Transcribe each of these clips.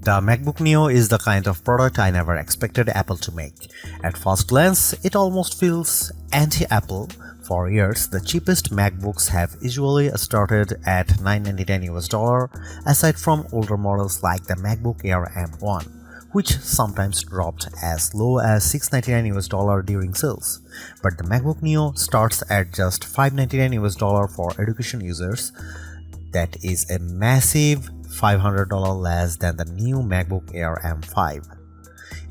The MacBook Neo is the kind of product I never expected Apple to make. At first glance, it almost feels anti-Apple. For years, the cheapest MacBooks have usually started at $999 aside from older models like the MacBook Air M1, which sometimes dropped as low as $699 during sales. But the MacBook Neo starts at just $599 for education users. That is a massive $500 less than the new MacBook Air M5.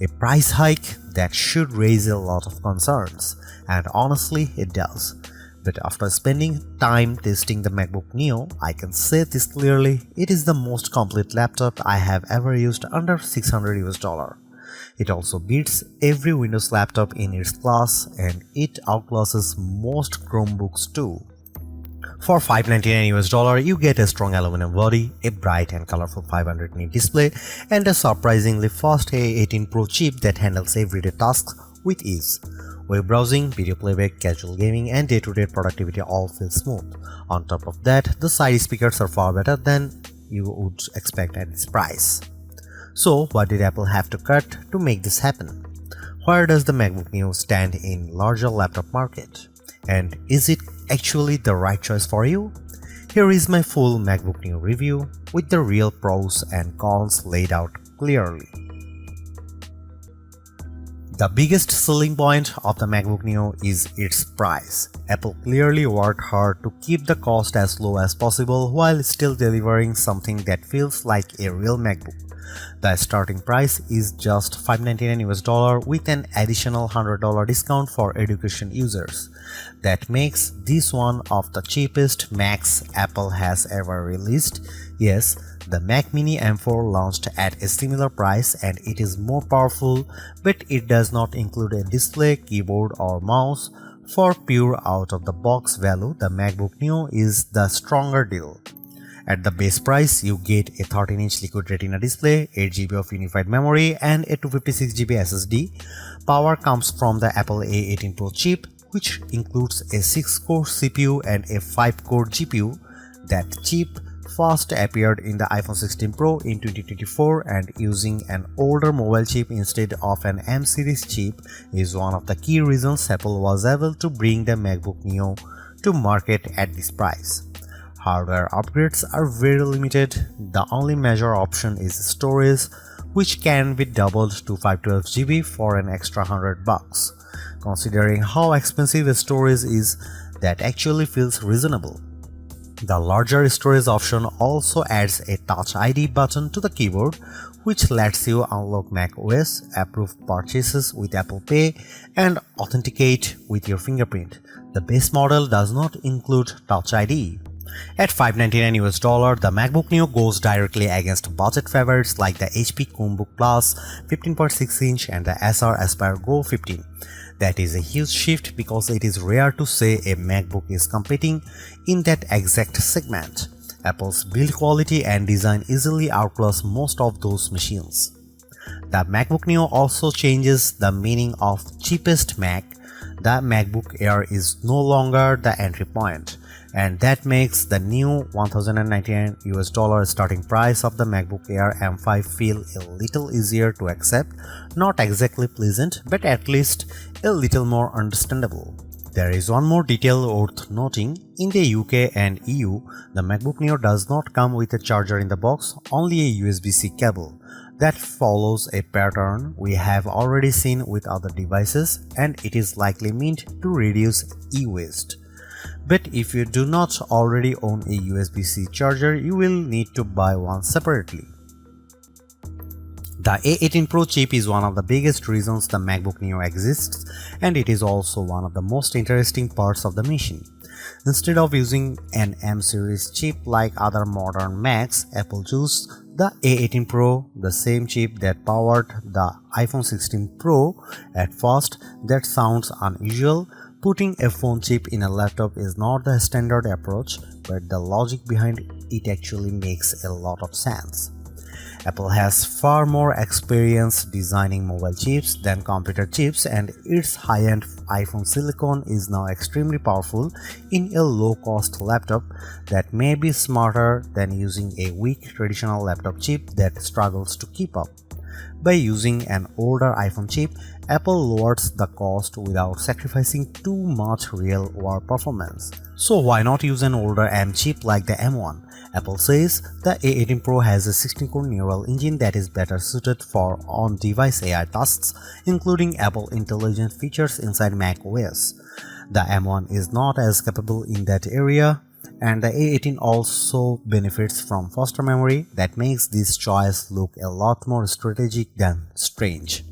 A price hike that should raise a lot of concerns, and honestly it does. But after spending time testing the MacBook Neo, I can say this clearly, it is the most complete laptop I have ever used under $600. It also beats every Windows laptop in its class, and it outclasses most Chromebooks too. For $599 you get a strong aluminum body, a bright and colorful 500 nit display, and a surprisingly fast A18 Pro chip that handles everyday tasks with ease. Web browsing, video playback, casual gaming, and day-to-day productivity all feel smooth. On top of that, the side speakers are far better than you would expect at this price. So what did Apple have to cut to make this happen? Where does the MacBook Neo stand in larger laptop market? And is it actually the right choice for you? Here is my full MacBook Neo review with the real pros and cons laid out clearly. The biggest selling point of the MacBook Neo is its price. Apple clearly worked hard to keep the cost as low as possible while still delivering something that feels like a real MacBook. The starting price is just $599 with an additional $100 discount for education users. That makes this one of the cheapest Macs Apple has ever released. Yes, the Mac Mini M4 launched at a similar price and it is more powerful, but it does not include a display, keyboard or mouse. For pure out-of-the-box value, the MacBook Neo is the stronger deal. At the base price, you get a 13-inch Liquid Retina display, 8GB of unified memory, and a 256GB SSD. Power comes from the Apple A18 Pro chip, which includes a 6-core CPU and a 5-core GPU. That chip first appeared in the iPhone 16 Pro in 2024, and using an older mobile chip instead of an M series chip is one of the key reasons Apple was able to bring the MacBook Neo to market at this price. Hardware upgrades are very limited. The only major option is storage, which can be doubled to 512GB for an extra $100. Considering how expensive storage is, that actually feels reasonable. The larger storage option also adds a Touch ID button to the keyboard, which lets you unlock macOS, approve purchases with Apple Pay, and authenticate with your fingerprint. The base model does not include Touch ID. At $599, the MacBook Neo goes directly against budget favorites like the HP Chromebook Plus 15.6-inch and the Acer Aspire Go 15. That is a huge shift because it is rare to say a MacBook is competing in that exact segment. Apple's build quality and design easily outclass most of those machines. The MacBook Neo also changes the meaning of cheapest Mac. The MacBook Air is no longer the entry point, and that makes the new $1,099 starting price of the MacBook Air M5 feel a little easier to accept, not exactly pleasant, but at least a little more understandable. There is one more detail worth noting. In the UK and EU, the MacBook Neo does not come with a charger in the box, only a USB-C cable. That follows a pattern we have already seen with other devices, and it is likely meant to reduce e-waste. But if you do not already own a USB-C charger, you will need to buy one separately. The A18 Pro chip is one of the biggest reasons the MacBook Neo exists, and it is also one of the most interesting parts of the machine. Instead of using an M series chip like other modern Macs, Apple chose the A18 Pro, the same chip that powered the iPhone 16 Pro. At first, that sounds unusual. Putting a phone chip in a laptop is not the standard approach, but the logic behind it actually makes a lot of sense. Apple has far more experience designing mobile chips than computer chips, and its high-end iPhone silicon is now extremely powerful in a low-cost laptop that may be smarter than using a weak traditional laptop chip that struggles to keep up. By using an older iPhone chip, Apple lowers the cost without sacrificing too much real-world performance. So why not use an older M chip like the M1? Apple says the A18 Pro has a 16-core neural engine that is better suited for on-device AI tasks, including Apple Intelligent features inside macOS. The M1 is not as capable in that area, and the A18 also benefits from faster memory that makes this choice look a lot more strategic than strange.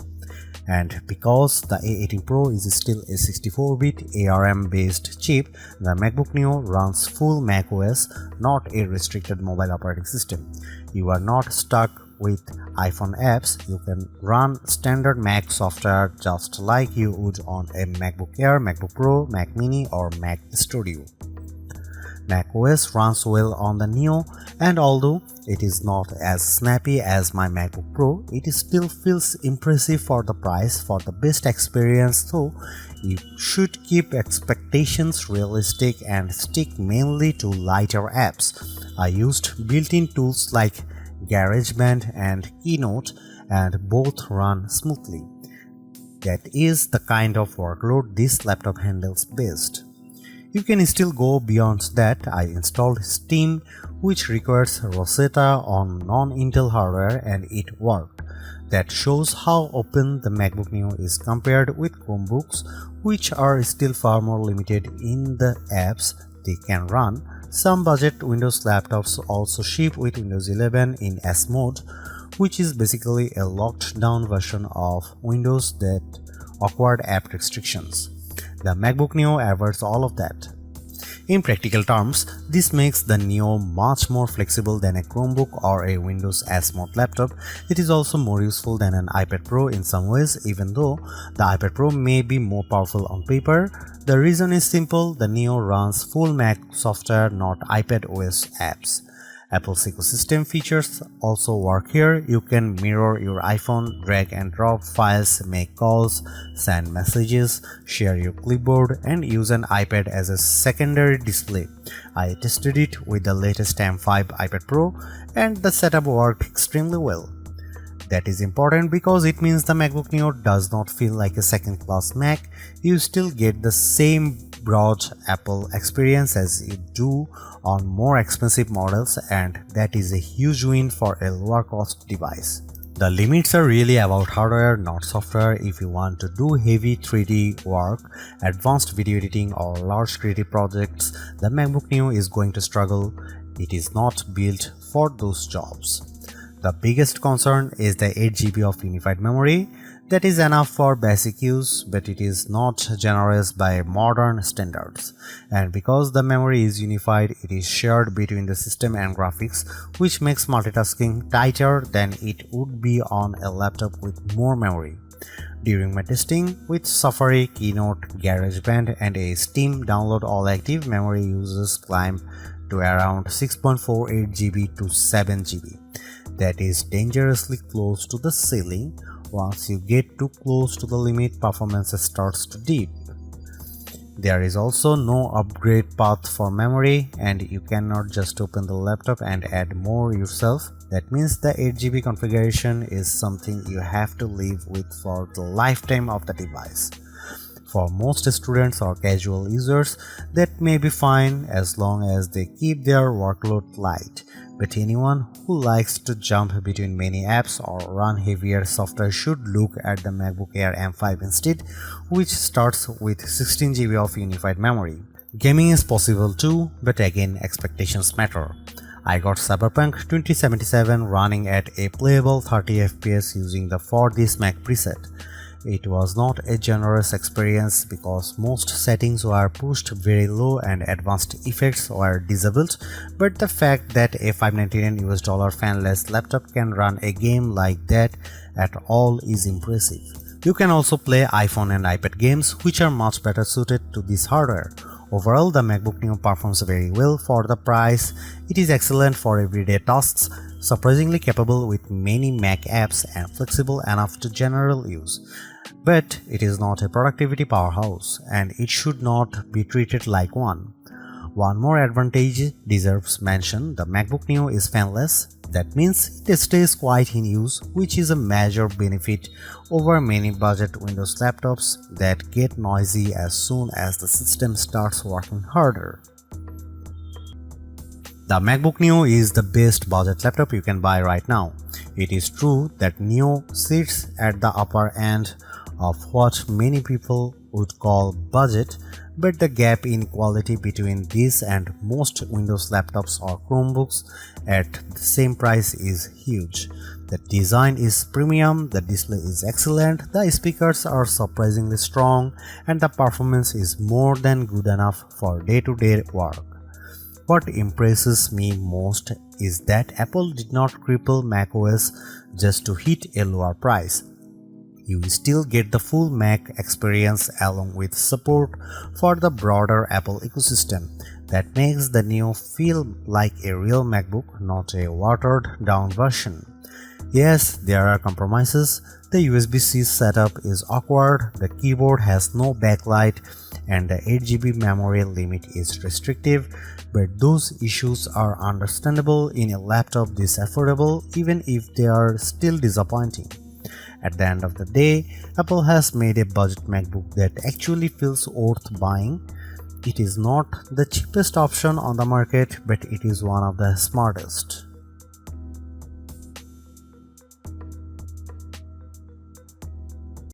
And because the A18 Pro is still a 64-bit ARM-based chip, the MacBook Neo runs full macOS, not a restricted mobile operating system. You are not stuck with iPhone apps. You can run standard Mac software just like you would on a MacBook Air, MacBook Pro, Mac Mini, or Mac Studio. macOS runs well on the Neo, and although it is not as snappy as my MacBook Pro, it still feels impressive for the price. For the best experience though, you should keep expectations realistic and stick mainly to lighter apps. I used built-in tools like GarageBand and Keynote, and both run smoothly. That is the kind of workload this laptop handles best. You can still go beyond that. I installed Steam, which requires Rosetta on non-Intel hardware, and it worked. That shows how open the MacBook Neo is compared with Chromebooks, which are still far more limited in the apps they can run. Some budget Windows laptops also ship with Windows 11 in S mode, which is basically a locked down version of Windows that awkward app restrictions. The MacBook Neo avoids all of that. In practical terms, this makes the Neo much more flexible than a Chromebook or a Windows S Mode laptop. It is also more useful than an iPad Pro in some ways, even though the iPad Pro may be more powerful on paper. The reason is simple: the Neo runs full Mac software, not iPad OS apps. Apple's ecosystem features also work here. You can mirror your iPhone, drag and drop files, make calls, send messages, share your clipboard, and use an iPad as a secondary display. I tested it with the latest M5 iPad Pro, and the setup worked extremely well. That is important because it means the MacBook Neo does not feel like a second-class Mac. You still get the same broad Apple experience as you do on more expensive models, and that is a huge win for a lower cost device. The limits are really about hardware, not software. If you want to do heavy 3D work, advanced video editing, or large creative projects, the MacBook Neo is going to struggle. It is not built for those jobs. The biggest concern is the 8GB of unified memory. That is enough for basic use, but it is not generous by modern standards. And because the memory is unified, it is shared between the system and graphics, which makes multitasking tighter than it would be on a laptop with more memory. During my testing with Safari, Keynote, GarageBand, and a Steam download, all active memory uses climb to around 6.48 GB to 7 GB. That is dangerously close to the ceiling. Once you get too close to the limit, performance starts to dip. There is also no upgrade path for memory, and you cannot just open the laptop and add more yourself. That means the 8GB configuration is something you have to live with for the lifetime of the device. For most students or casual users, that may be fine as long as they keep their workload light. But anyone who likes to jump between many apps or run heavier software should look at the MacBook Air M5 instead, which starts with 16GB of unified memory. Gaming is possible too, but again, expectations matter. I got Cyberpunk 2077 running at a playable 30 FPS using the For This Mac preset. It was not a generous experience because most settings were pushed very low and advanced effects were disabled, but the fact that a $599 fanless laptop can run a game like that at all is impressive. You can also play iPhone and iPad games, which are much better suited to this hardware. Overall, the MacBook Neo performs very well for the price. It is excellent for everyday tasks. surprisingly capable with many Mac apps and flexible enough to general use. But it is not a productivity powerhouse, and it should not be treated like one. One more advantage deserves mention: the MacBook Neo is fanless. That means it stays quiet in use, which is a major benefit over many budget Windows laptops that get noisy as soon as the system starts working harder. The MacBook Neo is the best budget laptop you can buy right now. It is true that Neo sits at the upper end of what many people would call budget, but the gap in quality between this and most Windows laptops or Chromebooks at the same price is huge. The design is premium, the display is excellent, the speakers are surprisingly strong, and the performance is more than good enough for day-to-day work. What impresses me most is that Apple did not cripple macOS just to hit a lower price. You still get the full Mac experience along with support for the broader Apple ecosystem. That makes the Neo feel like a real MacBook, not a watered-down version. Yes, there are compromises. The USB-C setup is awkward, the keyboard has no backlight, and the 8GB memory limit is restrictive, but those issues are understandable in a laptop this affordable, even if they are still disappointing. At the end of the day, Apple has made a budget MacBook that actually feels worth buying. It is not the cheapest option on the market, but it is one of the smartest.